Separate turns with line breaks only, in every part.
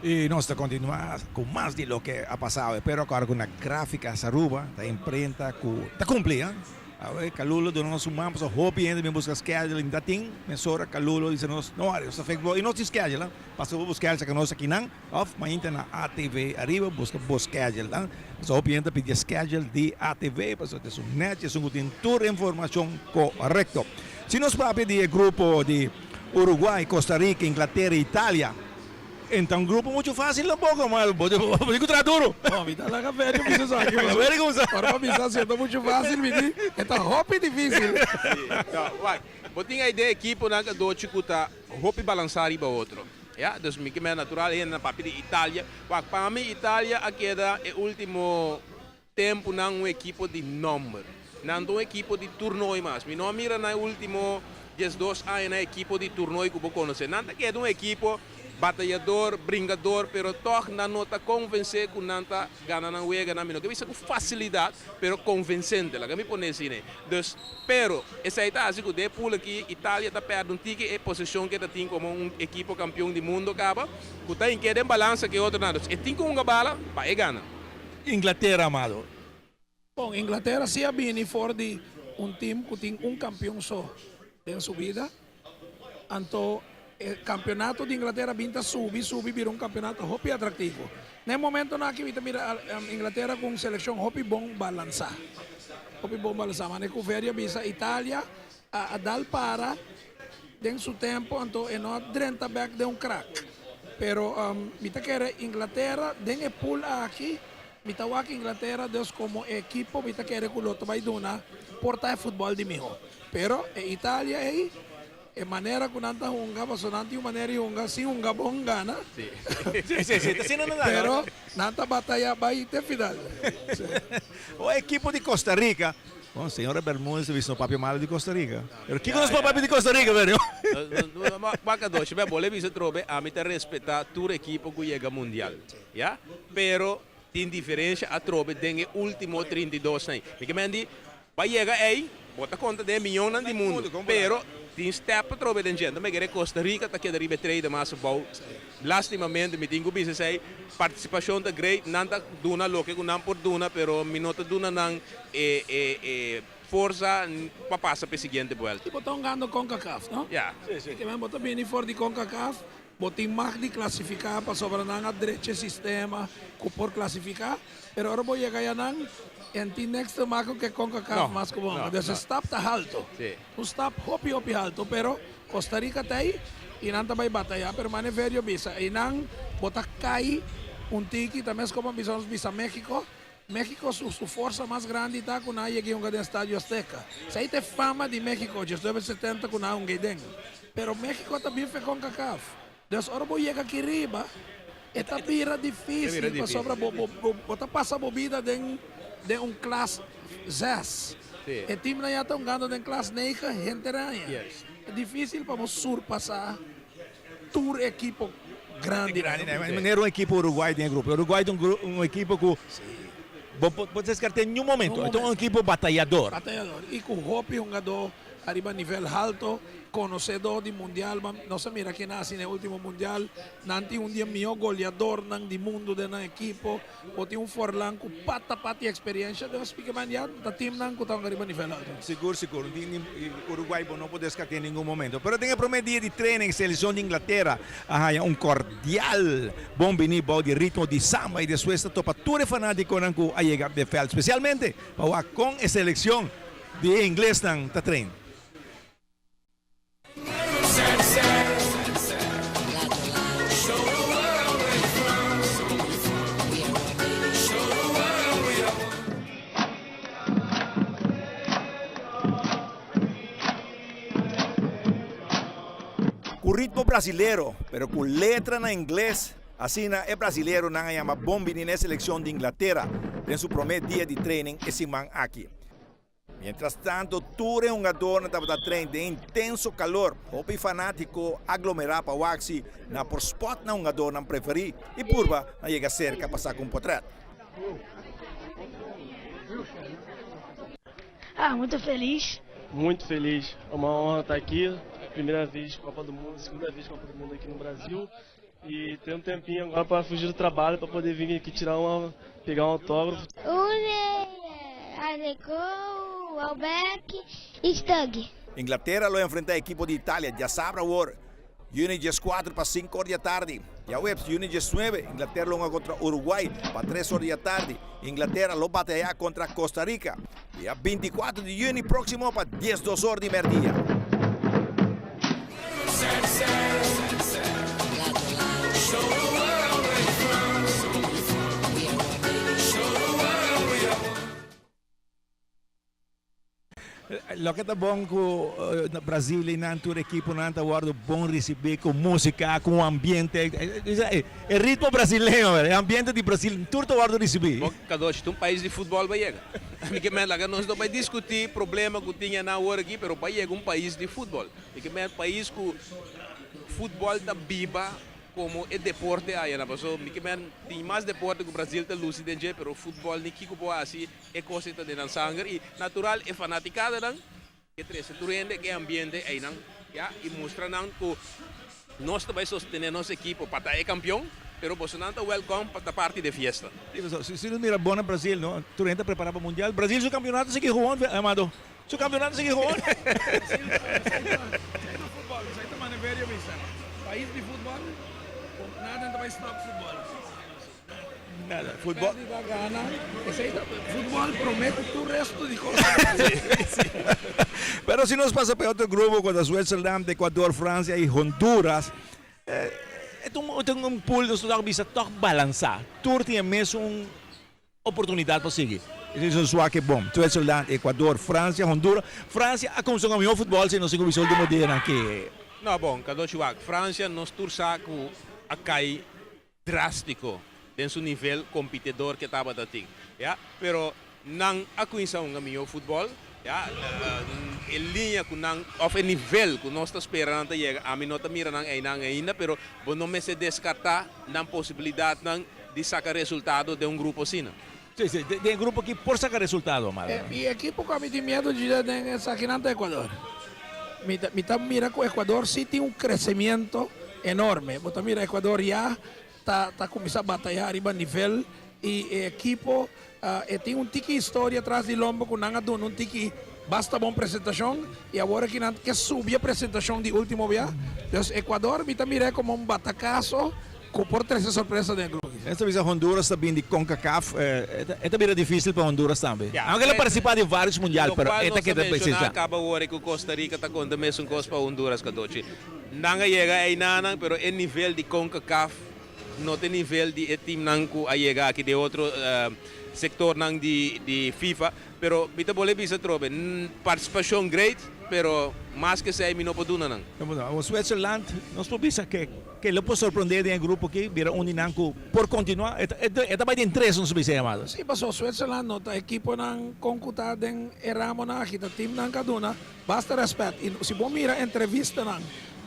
Y nos está continuando con más de lo que ha pasado. Pero ahora con una gráfica saruba, la imprenta, está cumplida. A ver, Calulo, de nós sumamos, o Hopi ainda me busca schedule, ainda tem, mensora, Calulo, diz nós, não, olha, você fez bom, e nós te schedule, passou a buscar essa que nós aqui não, off, mas ainda na ATV, arriba, busca schedule, so Hopi ainda pedir schedule de ATV, para ter sua net, isso tem toda a informação correta. Se nós para pedir grupo de Uruguai, Costa Rica, Inglaterra e Itália, então, um grupo muito fácil, não pouco, mas pode encontrar duro.
Bom, me dá lá a velha, me diz aqui.
Para
avisar, se é muito fácil, me diz. Então, roupa é difícil.
Eu tinha a ideia da equipe, que do Chico tá roupa balançar e outro. Yeah? Dus me que é natural, é na papel de Itália. Para mim, Itália, aqui é o último tempo, não uma equipe de número. Não uma equipe de torneio mais. Me não mira na último 2 anos na equipe de torneio que eu conheço. Não é uma equipe batalhador, bringador, pero toch na nota convencer que nanta gana na uega na mino. Que isso com facilidade, pero convencente, lá que me pone assim, né? Dus, pero essa aí tá assim que depois aqui Itália tá perdendo um tique e posição que tá tem como equipe campeão do mundo acaba, que tá em que tem balança que outro nada. E tem com uma bala, para gana.
Inglaterra, amado.
Bom, Inglaterra se é bem fora de time que tem campeão só em sua vida. Então, o campeonato de Inglaterra vinha subir, virou campeonato hopi atrativo. No momento na que mira Inglaterra com seleção hopi bom balançar. Hopi bom balançar, mas com veria bisa Itália a dar para em seu tempo, então não drenta back de crack. Pero mita quer Inglaterra den e pool aqui, mita wak Inglaterra Deus como equipo mita quer que o loto vai dona portar futebol de miho. Pero Itália aí e maneira que nanta hunga, paso nanti maneira hunga, si hunga bom gana.
Sí, está sendo nada.
Pero nanta batalha vai ter final.
O equipo de Costa Rica. Bom, senhora Bermúdez, visto o papel malo de Costa Rica. Pero que conosco o papel de Costa Rica, velho?
Baca doce, bem, boleh bisa trobe, a mim te respeitar toda equipe que chega mundial, ya? Pero tem diferença a trobe den último 32 anos. Porque mendi, vai chegar aí, bota conta de milhões de mundo, pero tem step trobe den gente, mas Costa Rica tá que deriva trade mais bom. Lastimamente me tenho bisa sei participação da great, nanta duna lo que não por duna, pero minuto duna não força para passar para a seguinte volta.
Tipo estão ganhando CONCACAF, não?
Yeah.
Que mesmo bota bem fora de CONCACAF, botem mais de classificar para sobrar na direita sistema por classificar, pero agora vou chegar já não en next marco que CONCACAF mais que bom. Então stop tá alto. O stop hopi alto, pero Costa Rica tá aí e não vai batalhar, pero mane verio bisa. E não bota cai tiki também como bisa México. México, su força mais grande está com a cheguei no Estádio Azteca. Se aí tem fama de México, já estou 70 com a Gaiden. Pero México também fez com CONCACAF. Então, agora vou chegar aqui riba. Esta vira difícil, para sobra, bota passa bobida de classe 6. E time já estão ganhando em classe 9, gente ranha. É difícil para surpassar tour equipo grande.
Não era uma equipe uruguai de grupo. O Uruguai é uma equipe que pode descartar em um momento. Então é um equipe batalhador.
E com o Hopi, um jogador arriba nível alto, conhecedor de mundial. Não se mira que nasce no último mundial. Nanti dia melhor goleador do mundo da equipe. Ou tem Forlan com pata experiência. Deus fica manhã, da time não está arriba nível alto.
Seguro. O Uruguai não pode descartar em nenhum momento. Pero tem a prometer de treino em seleção de Inglaterra. Um cordial bom venir de ritmo de samba e depois topa tudo fanático a chegar de fel, especialmente para com a seleção de inglês na treino. Com ritmo brasileiro, pero com letra na inglês, assim é brasileiro não chama bombini na seleção de Inglaterra, em seu primeiro dia de treino esse man aqui. Mientras tanto, todo jogador estava treino de intenso calor, hopi fanático aglomerar para Waxi na por spot na jogador não preferi e purba na chega cerca passar com potret.
Muito feliz, muito feliz. É uma honra estar aqui. Primeira vez Copa do Mundo, segunda vez Copa do Mundo aqui no Brasil. E ter um tempinho agora para fugir do trabalho, para poder vir aqui pegar um autógrafo.
Adeco, Albeck e Stug.
Inglaterra lo enfrenta a equipo de Italia, ya sabrá ahora. Unidades 4 para 5 horas de la tarde. Ya webs, Unidades 9, Inglaterra lo juega contra Uruguay para 3 horas de la tarde. Inglaterra lo bate allá contra Costa Rica. Ya 24 de junio próximo para 10-2 horas de mediodía. Lo que está bom com o Brasil e na toda equipe não está guardando bom receber com música, com ambiente, é ritmo brasileiro, é ambiente de Brasil, tudo guarda receber.
Bom, cada um país de futebol vai chegar. Porque nós não vamos discutir problema que tinha na hora aqui, mas vai chegar um país de futebol. Porque é um país que futebol está viva como é deporte aí, na pessoa, tem mais deporte que o Brasil está lúcido, mas o futebol nem que assim é coisa que está sangue e natural é fanaticada não, que treze turende que ambiente aí não, já e mostra não que nós também sostener nossa equipe para ser campeão, mas você não está welcome para parte da festa.
Se não mira bom no Brasil, não, turende preparado para o mundial, Brasil seu campeonato se que jogando, amado, seu campeonato se que jogando.
País de futebol. Nada vai stop futebol.
Nada, futebol.
Futebol promete o resto de coisas.
Pero se nós passa para outro grupo, com a Suécia, Equador, França e Honduras, tem um pool que nós bisa toch balançar. Tudo tem mesmo uma oportunidade para seguir. Isso é que bom. Suécia, Equador, França, Honduras. França, a começar com o melhor futebol, se não se começou de moderna que.
Não, bom, cada França nós tursaco a cair drástico em seu nível competidor que estava dating, ya, pero não a conhecer um melhor futebol, ya, em linha com não, ou em nível que nós estamos esperando chegar, a mim não está mirando ainda, pero não me se descartar na possibilidade de sacar resultado de um grupo assim.
Sim, tem grupo que por sacar resultado, amado.
E a equipe com a mim tem medo de estar aqui no Equador. Mira que o Equador sí tem um crescimento enorme. Você mira, o Equador já está começando a batalhar arriba nível e o equipo tem um tique história atrás de lombo com não dando um tique basta boa apresentação e agora que subir a apresentação de último dia. Então, Equador mira como um batacaço com por três surpresas de grupo.
Esta vez a Honduras também de CONCACAF, é também difícil para Honduras também. Aunque ele participar de vários mundiais, mas esta que precisa.
Acaba agora que Costa Rica está com a mesma coisa para Honduras que doce. Não chega aí nada, mas o nível de CONCACAF não tem nível de time não a chegar aqui de outro sector não de FIFA, pero bita boleh bisa trobe participação great, pero mais que sei não pode não.
O Switzerland nós podemos que ele pode surpreender em grupo que vira um dinâmico por continuar. É também tem três não se chamado.
Sim, passou Switzerland não tá equipo não concutado em erramo na aqui, tá time não kaduna. Basta respeito. E se bom mira entrevista não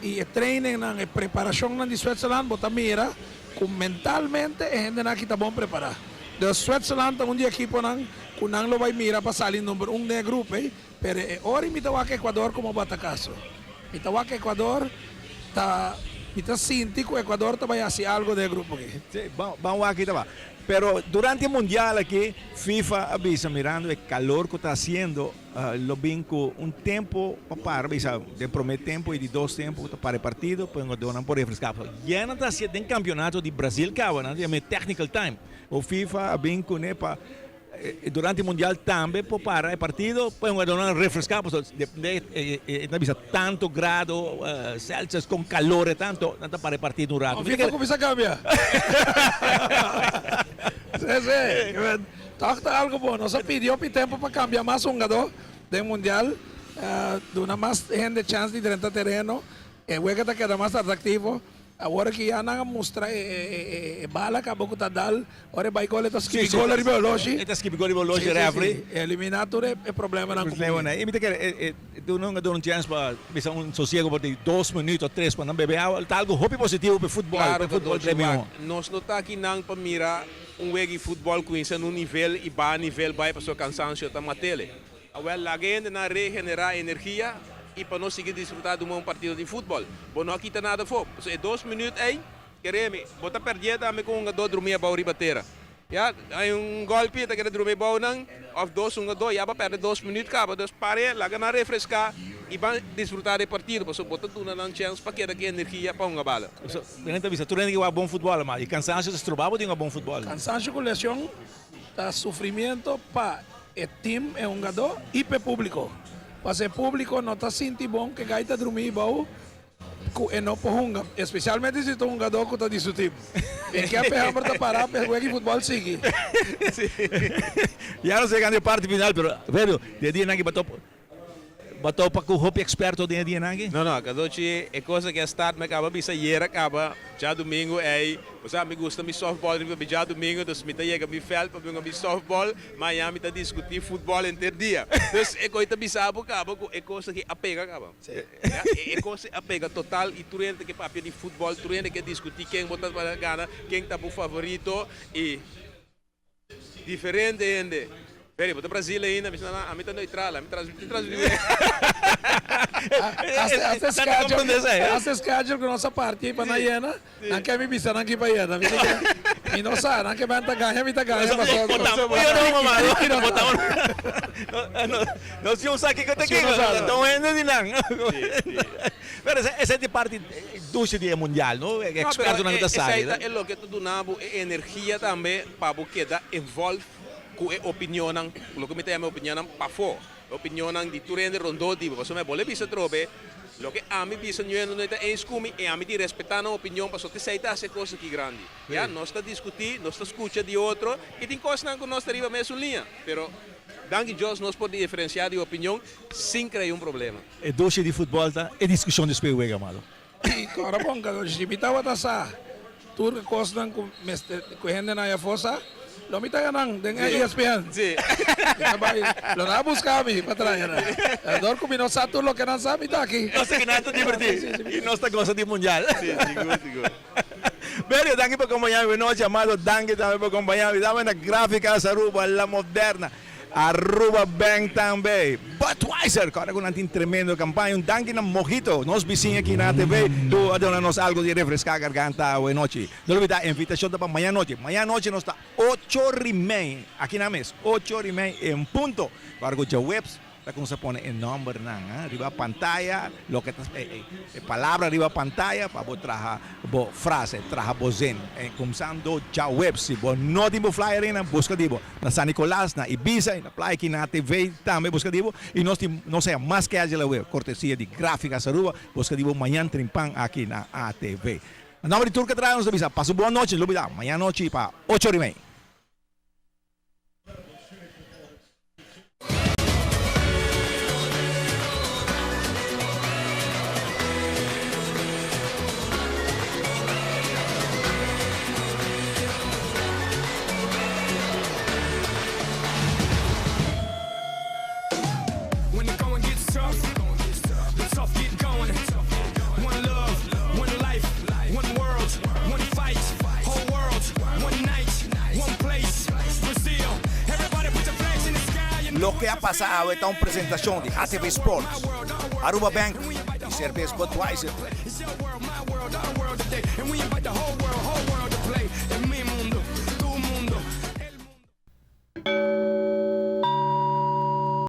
e training não e preparação não de Switzerland, bota mira com mentalmente a gente não aqui tá bom preparar. De Switzerland tá dia equipo não com não lo vai mira para sair número 1 de grupo, pero ora imita o Equador como batacaso. Imita o Equador tá Então, sinto que o Equador também fazer algo de grupo aqui.
Sim, vamos aqui também. Pero durante o Mundial aqui, FIFA avisa, mirando o calor que está haciendo, lo vinco um tempo para, avisa, de primeiro tempo e de dois tempos para o partido, pues donan por refrescar. Já não está sendo em campeonato de Brasil, cara, é technical time. O FIFA vinco, né, para durante o Mundial também para o partido, pues donan refrescar, avisa, tanto grado Celsius com calor e tanto, para o partido um rato.
O FIFA começa a cambiar. Sim. Tá algo bom. Nós pedimos tempo para cambiar mais um jogador do Mundial, dando mais gente chance de entrar terreno, o jogo tá queda mais atrativo. Agora que já não mostra bala acabou com o Tadal, agora vai gol está skip gol ali veloci.
Está skip gol veloci referee.
Eliminar tudo é problema não.
Problema, e me que tu não dá chance para bisa um sossego por 2 minutos, 3 para não beber água, tá algo hobby positivo para futebol,
claro,
para futebol premium.
Nós não tá aqui não para mirar jogo de futebol com isso no nível e ba nível vai para seu cansancio tá matele. Well, la gente na regenerar energia e para nós seguir desfrutar de um partido de futebol. Bom, não quita nada for. É 2 minutos aí, queremos, bota perder também com um jogador dormir para o ribateira. Ja, hay golpe que quer dormir bom não, of 2 2, já vai perder 2 minutos, acaba, dus pare, lá na refrescar e vai desfrutar do partido, para bota tudo na chance para que daqui energia para uma bala.
Benita vista, tu que bom futebol, mas e cansancio se trobava de um bom futebol.
Cansancio com lesão, tá sofrimento para o time, é um jogador e para o público. Para ser público não está sentindo bom que gaita dormir bom. E não pohunga, especialmente se tu um jogador que está de seu time. E que a perra para parar, pergunta que futebol sigue.
Já não sei ganhar parte final, pero velho, de dia nangi bato para o hope experto de dia nangi.
Não, cada dia é coisa que start me acaba bisa hier acaba, já domingo é, você me gusta me softball, me já domingo, dus me chega me fel para me softball, mas me tá discutir futebol inteiro dia. Dus é coisa bisa acaba, é coisa que apega acaba. É coisa apega total e tu rende que papel de futebol, tu rende que discutir quem bota para ganhar, quem tá por favorito e diferente ainda. Peraí, bota Brasil ainda, mas a mim tá neutral, a mim traz
Hasta schedule com nossa parte para na Iena, não quer me bisar aqui para Iena, me não sabe, não quer me ganha, me ganha,
não se usa aqui que te quero, então ainda de não. Pero essa é parte do dia mundial, não? Experto na nossa saída.
É o que tu donavo energia também para porque dá envolve com a opinião, o que me tem a minha opinião para fora, a opinião de tu rende rondou tipo, você me pode bisa trobe, o que a mim bisa não é escumi e a mim de respeitar a opinião para só te aceitar essa coisa que grande. Já nós está discutir, nós está escuta de outro e tem coisas que nós arriba mesmo linha, pero danke Deus nós podemos diferenciar de opinião sem criar problema.
É doce de futebol tá, é discussão de espelho malo.
E agora bom, quando se bitawa ta sa, tur coisa com gente na fossa. Lo mita ganang dengan ESPN.
Sí.
Lo na buscar mi para trás. Dor com mino satu lo que não sabe tá aqui.
Nós que nada divertir. E nós tá gostando de mundial.
Sim, seguro.
Bem, danke por acompanhar o nosso chamado, danke também por acompanhar. Dá na gráfica Aruba, la moderna. Aruba Bank também. Budweiser, cara, com um tremendo campanha. Danke na Mojito. Nós vizinhos aqui na TV. Tu adora-nos algo de refrescar a garganta hoje noite. Não olvida, a invitação para amanhã noite. Amanhã noite nós está 8h30 aqui na mesa. 8h30 em ponto. Para que os webs, como se põe o nome arriba a pantalla, lo que palavra arriba a pantalla, para você trazer a frase, trazer a bozen. Começando já web, se você não tem flyer ainda, busca dibo. Na San Nicolás, na Ibiza, na playa aqui na TV, também busca dibo. E nós temos, não sei, mais que a web, cortesia de Gráficas Aruba, busca dibo amanhã trimpan aqui na ATV. Em nome de tudo que traz, nos avisa. Passa boa noite, não olvida, amanhã noite para 8h30. Lo que ha pasado esta una presentación de ATV Sports, Aruba Bank y cerveza Budweiser.
And we invite the whole world to play in mi mundo.